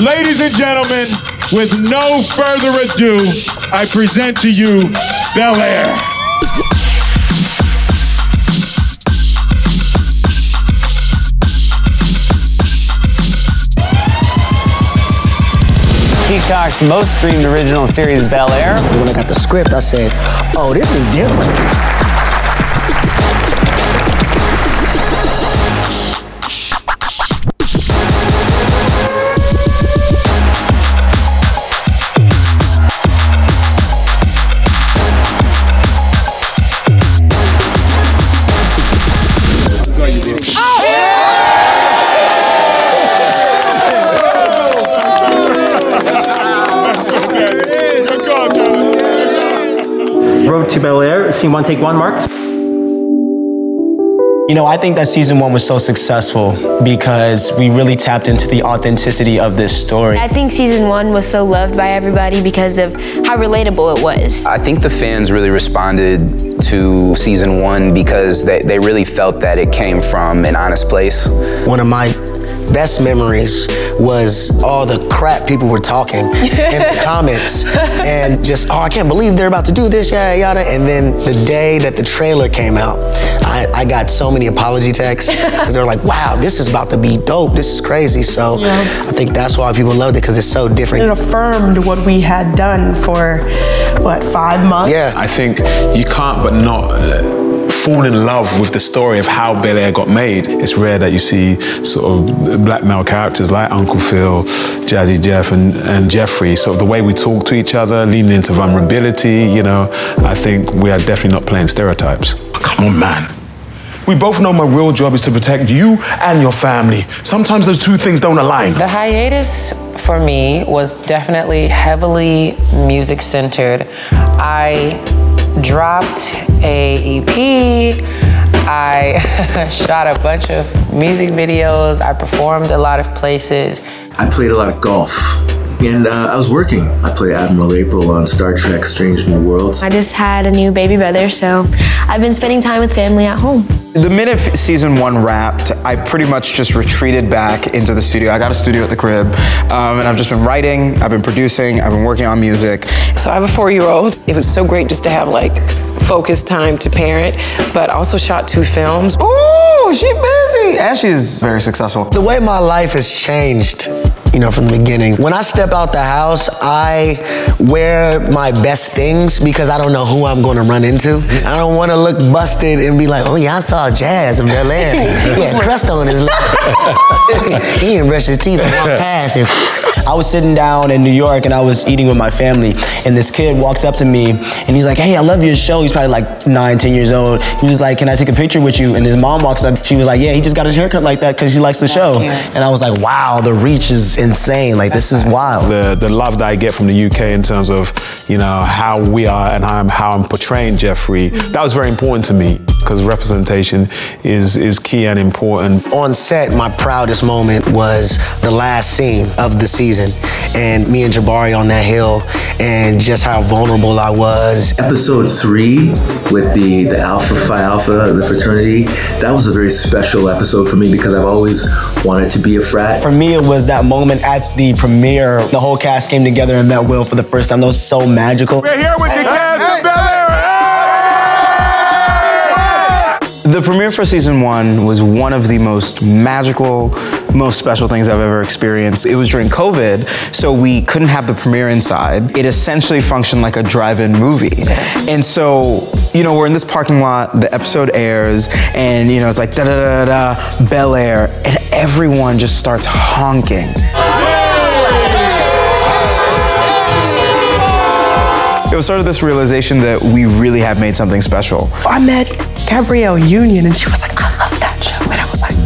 Ladies and gentlemen, with no further ado, I present to you Bel-Air. Peacock's most streamed original series, Bel-Air. When I got the script, I said, oh, this is different. Road to Bel-Air, scene one, take one, Mark. You know, I think that season one was so successful because we really tapped into the authenticity of this story. I think season one was so loved by everybody because of how relatable it was. I think the fans really responded to season one because they really felt that it came from an honest place. One of my best memories was all the crap people were talking in the comments and just, oh, I can't believe they're about to do this, yada, yada. And then the day that the trailer came out, I got so many apology texts because they were like, wow, this is about to be dope. This is crazy. So I think that's why people loved it, because it's so different. It affirmed what we had done for, what, 5 months? Yeah. I think you can't but not fall in love with the story of how Bel-Air got made. It's rare that you see sort of black male characters like Uncle Phil, Jazzy Jeff, and Jeffrey. Sort of the way we talk to each other, leaning into vulnerability, you know. I think we are definitely not playing stereotypes. Come on, man. We both know my real job is to protect you and your family. Sometimes those two things don't align. The hiatus for me was definitely heavily music-centered. I dropped a EP, I shot a bunch of music videos, I performed a lot of places. I played a lot of golf. And I was working. I played Admiral April on Star Trek Strange New Worlds. I just had a new baby brother, so I've been spending time with family at home. The minute season one wrapped, I pretty much just retreated back into the studio. I got a studio at the crib, and I've just been writing, I've been producing, I've been working on music. So I have a 4-year-old. It was so great just to have like focused time to parent, but also shot 2 films. Ooh, she busy! And she's very successful. The way my life has changed, you know, from the beginning. When I step out the house, I wear my best things because I don't know who I'm gonna run into. I don't wanna look busted and be like, oh yeah, I saw Jazz in Bel-Air. He had crust on his lip. He didn't brush his teeth and walk past him. I was sitting down in New York and I was eating with my family, and this kid walks up to me and he's like, hey, I love your show. He's probably like 9, 10 years old. He was like, can I take a picture with you? And his mom walks up, she was like, yeah, he just got his haircut like that because he likes the show. Cute. And I was like, wow, the reach is insane. Like, this is wild. The love that I get from the UK in terms of, you know, how we are and how I'm portraying Jeffrey, that was very important to me because representation is key and important. On set, my proudest moment was the last scene of the season and me and Jabari on that hill and just how vulnerable I was. Episode 3 with the Alpha Phi Alpha, the fraternity, that was a very special episode for me because I've always wanted to be a frat. For me, it was that moment at the premiere. The whole cast came together and met Will for the first time. That was so magical. We're here with the cast of Bel-Air. The premiere for season 1 was one of the most magical, most special things I've ever experienced. It was during COVID, so we couldn't have the premiere inside. It essentially functioned like a drive-in movie. And so, you know, we're in this parking lot, the episode airs, and you know, it's like da-da-da-da, Bel-Air, and everyone just starts honking. It was sort of this realization that we really have made something special. I met Gabrielle Union and she was like, I love that show. And I was like,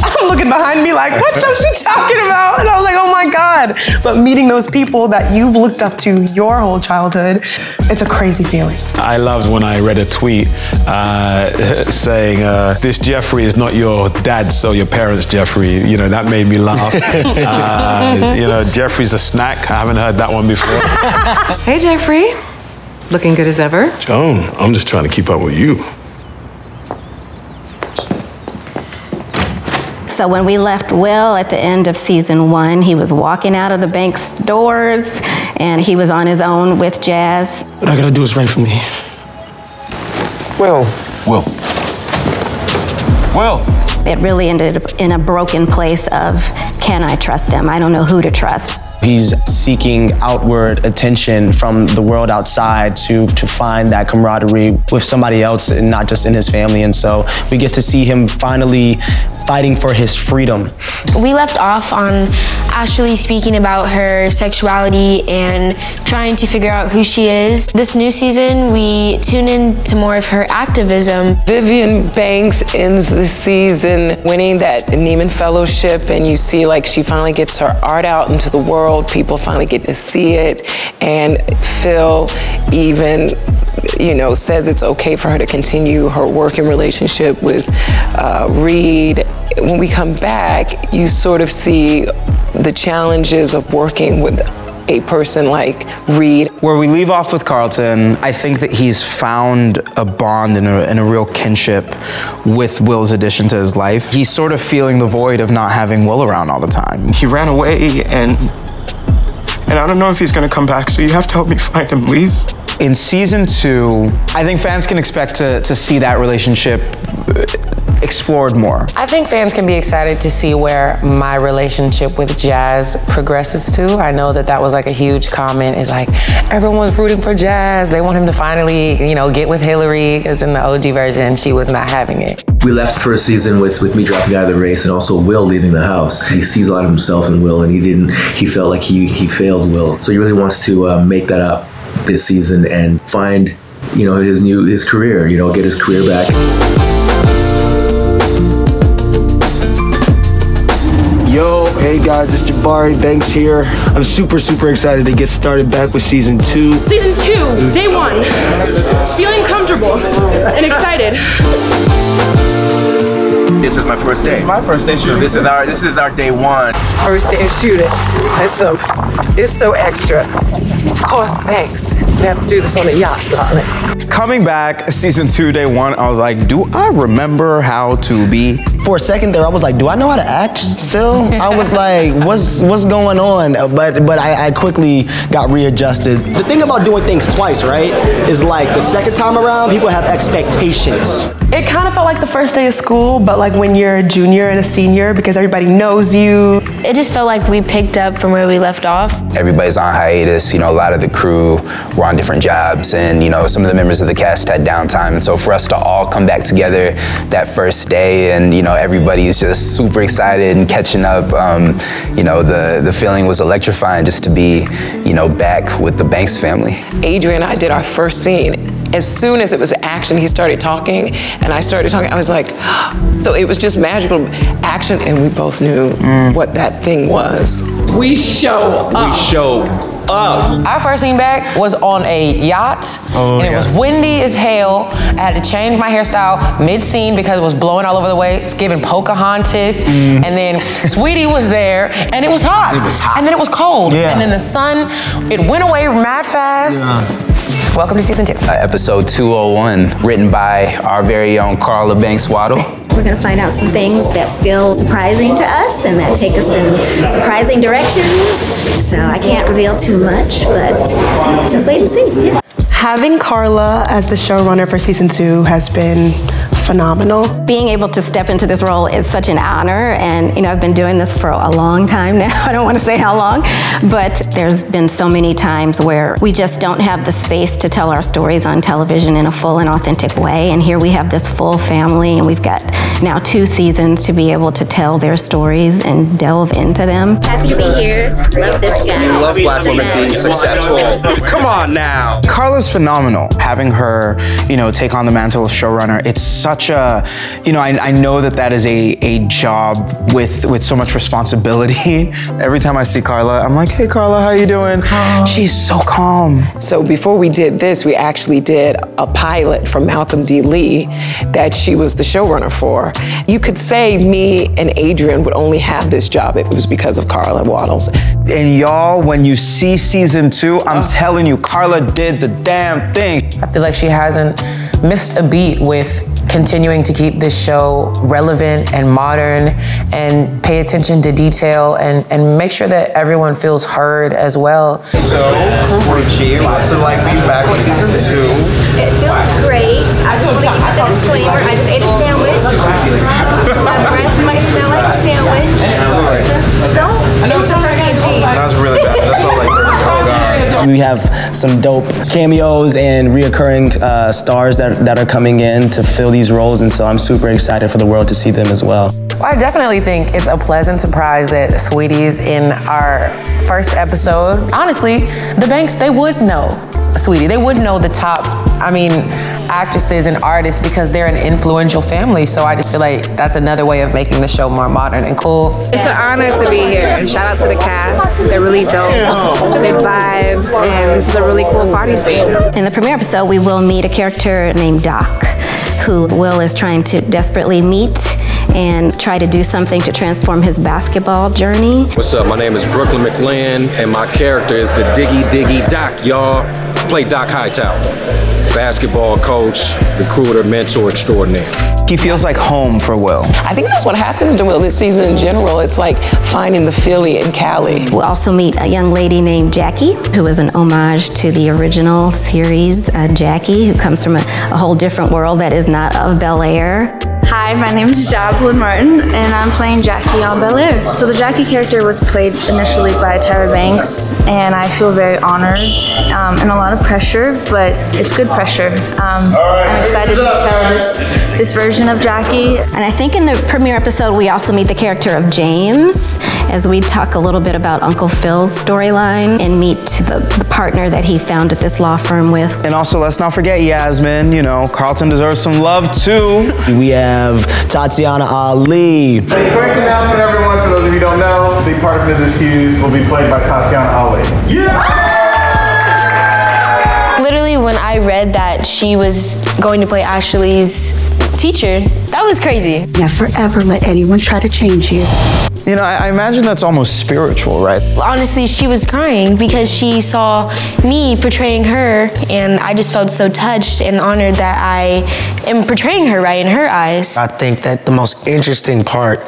I'm looking behind me like, what show is she talking about? And I was like, oh my God. But meeting those people that you've looked up to your whole childhood, it's a crazy feeling. I loved when I read a tweet saying, this Jeffrey is not your dad's or your parents' Jeffrey. You know, that made me laugh. You know, Jeffrey's a snack. I haven't heard that one before. Hey, Jeffrey. Looking good as ever. Joan, I'm just trying to keep up with you. So when we left Will at the end of season 1, he was walking out of the Banks doors and he was on his own with Jazz. What I gotta do is right for me. Will. It really ended up in a broken place of, can I trust them? I don't know who to trust. He's seeking outward attention from the world outside to find that camaraderie with somebody else and not just in his family. And so we get to see him finally fighting for his freedom. We left off on Ashley speaking about her sexuality and trying to figure out who she is. This new season, we tune into more of her activism. Vivian Banks ends the season winning that Neiman Fellowship, and you see like she finally gets her art out into the world. People finally get to see it, and Phil even says it's okay for her to continue her working relationship with Reed. When we come back, you sort of see the challenges of working with a person like Reed. Where we leave off with Carlton, I think that he's found a bond and a real kinship with Will's addition to his life. He's sort of feeling the void of not having Will around all the time. He ran away and I don't know if he's gonna come back, so you have to help me find him, please. In season 2, I think fans can expect to see that relationship explored more. I think fans can be excited to see where my relationship with Jazz progresses to. I know that was like a huge comment. It's like, everyone was rooting for Jazz. They want him to finally, get with Hilary, because in the OG version, she was not having it. We left first season with me dropping out of the race and also Will leaving the house. He sees a lot of himself in Will, and he felt like he failed Will. So he really wants to make that up this season and find, his career, get his career back. Yo, hey guys, it's Jabari Banks here. I'm super excited to get started back with season 2. Season 2, day 1. Feeling comfortable and excited. This is my first day. This is my first day shooting. This is our day 1. First day of shooting. It's so extra. Of course, thanks. We have to do this on a yacht, darling. Coming back, season 2, day 1, I was like, do I remember how to be? For a second there, I was like, do I know how to act still? I was like, what's going on? But I quickly got readjusted. The thing about doing things twice, right, is like the second time around, people have expectations. It kind of felt like the first day of school, but like when you're a junior and a senior, because everybody knows you. It just felt like we picked up from where we left off. Everybody's on hiatus. A lot of the crew were on different jobs, and some of the members of the cast had downtime. And so for us to all come back together that first day, and everybody's just super excited and catching up. The feeling was electrifying just to be, back with the Banks family. Adrian and I did our first scene. As soon as it was action, he started talking, and I started talking. I was like, so it was just magical action, and we both knew what that thing was. We show up. Our first scene back was on a yacht, and it was windy as hell. I had to change my hairstyle mid-scene because it was blowing all over the way. It's giving Pocahontas. And then Sweetie was there, and it was hot. And then it was cold. And then the sun, it went away mad fast. Welcome to season 2. Episode 201, written by our very own Carla Banks Waddle. We're going to find out some things that feel surprising to us and that take us in surprising directions. So I can't reveal too much, but just wait and see. Yeah. Having Carla as the showrunner for season 2 has been phenomenal. Being able to step into this role is such an honor, and I've been doing this for a long time now. I don't want to say how long, but there's been so many times where we just don't have the space to tell our stories on television in a full and authentic way, and here we have this full family, and we've got now 2 seasons to be able to tell their stories and delve into them. Happy to be here. Love this guy. We love black women being successful. Come on now. Carla's phenomenal. Having her, take on the mantle of showrunner, it's such a, I know that is a job with so much responsibility. Every time I see Carla, I'm like, hey Carla, how you doing? She's so calm. So before we did this, we actually did a pilot from Malcolm D. Lee that she was the showrunner for. You could say me and Adrian would only have this job if it was because of Carla Waddles. And y'all, when you see season 2, I'm telling you, Carla did the damn thing. I feel like she hasn't missed a beat with continuing to keep this show relevant and modern and pay attention to detail and make sure that everyone feels heard as well. So, Richie, lots of like being back with season 2. It feels great. I just want to give you the disclaimer. I just ate a sandwich. My breath might smell like a sandwich. Don't. It's a turkey and cheese. That's really bad. That's what I like turkey. Oh God. We have some dope cameos and reoccurring stars that are coming in to fill these roles, and so I'm super excited for the world to see them as well. Well, I definitely think it's a pleasant surprise that Sweetie's in our first episode. Honestly, the Banks, they would know Sweetie. They would know the top, actresses and artists because they're an influential family. So I just feel like that's another way of making the show more modern and cool. It's an honor to be here, and shout out to the cast. They're really dope. Good vibes, and this is a really cool party scene. In the premiere episode, we will meet a character named Doc, who Will is trying to desperately meet and try to do something to transform his basketball journey. What's up? My name is Brooklyn McLean, and my character is the Diggy Doc, y'all. Play Doc Hightower, basketball coach, recruiter, mentor extraordinaire. He feels like home for Will. I think that's what happens to Will this season in general. It's like finding the Philly in Cali. We'll also meet a young lady named Jackie, who is an homage to the original series, Jackie, who comes from a whole different world that is not of Bel-Air. Hi, my name is Jocelyn Martin, and I'm playing Jackie on Bel-Air. So the Jackie character was played initially by Jabari Banks, and I feel very honored and a lot of pressure, but it's good pressure. I'm excited to tell this version of Jackie. And I think in the premiere episode, we also meet the character of James, as we talk a little bit about Uncle Phil's storyline and meet the partner that he founded this law firm with. And also, let's not forget Yasmin. You know, Carlton deserves some love too. We have Tatiana Ali. A quick announcement, everyone, for those of you who don't know, the part of Mrs. Hughes will be played by Tatiana Ali. Yeah! Literally, when I read that she was going to play Ashley's teacher, that was crazy. Never ever let anyone try to change you. You know, I imagine that's almost spiritual, right? Honestly, she was crying because she saw me portraying her, and I just felt so touched and honored that I am portraying her right in her eyes. I think that the most interesting part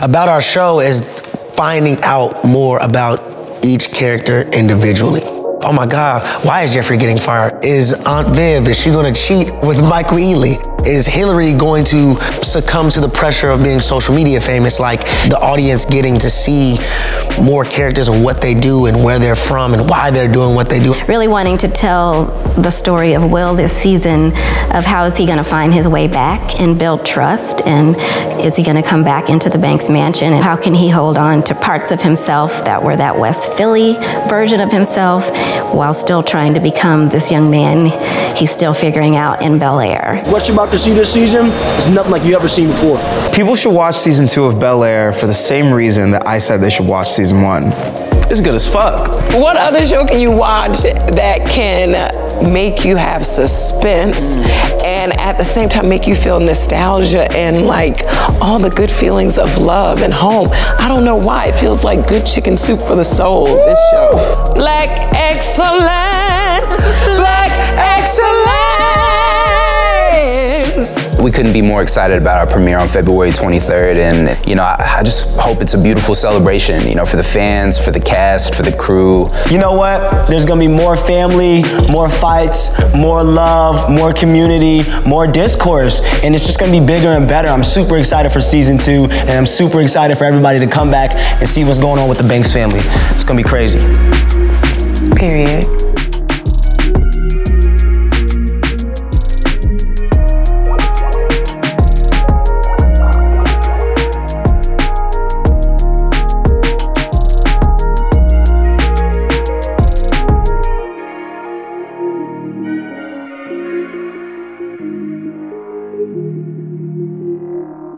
about our show is finding out more about each character individually. Oh my God, why is Jeffrey getting fired? Is Aunt Viv, is she gonna cheat with Michael Ealy? Is Hilary going to succumb to the pressure of being social media famous? Like the audience getting to see more characters and what they do and where they're from and why they're doing what they do. Really wanting to tell the story of Will this season, of how is he gonna find his way back and build trust, and is he gonna come back into the Banks mansion, and how can he hold on to parts of himself that were that West Philly version of himself while still trying to become this young man he's still figuring out in Bel-Air. What you're about to see this season is nothing like you ever seen before. People should watch season 2 of Bel-Air for the same reason that I said they should watch season 1. It's good as fuck. What other show can you watch that can make you have suspense and at the same time make you feel nostalgia and like all the good feelings of love and home? I don't know why. It feels like good chicken soup for the soul, this show. Black excellence, black excellence. We couldn't be more excited about our premiere on February 23rd, and you know, I just hope it's a beautiful celebration, you know, for the fans, for the cast, for the crew. You know what? There's gonna be more family, more fights, more love, more community, more discourse, and it's just gonna be bigger and better. I'm super excited for season 2, and I'm super excited for everybody to come back and see what's going on with the Banks family. It's gonna be crazy. Period.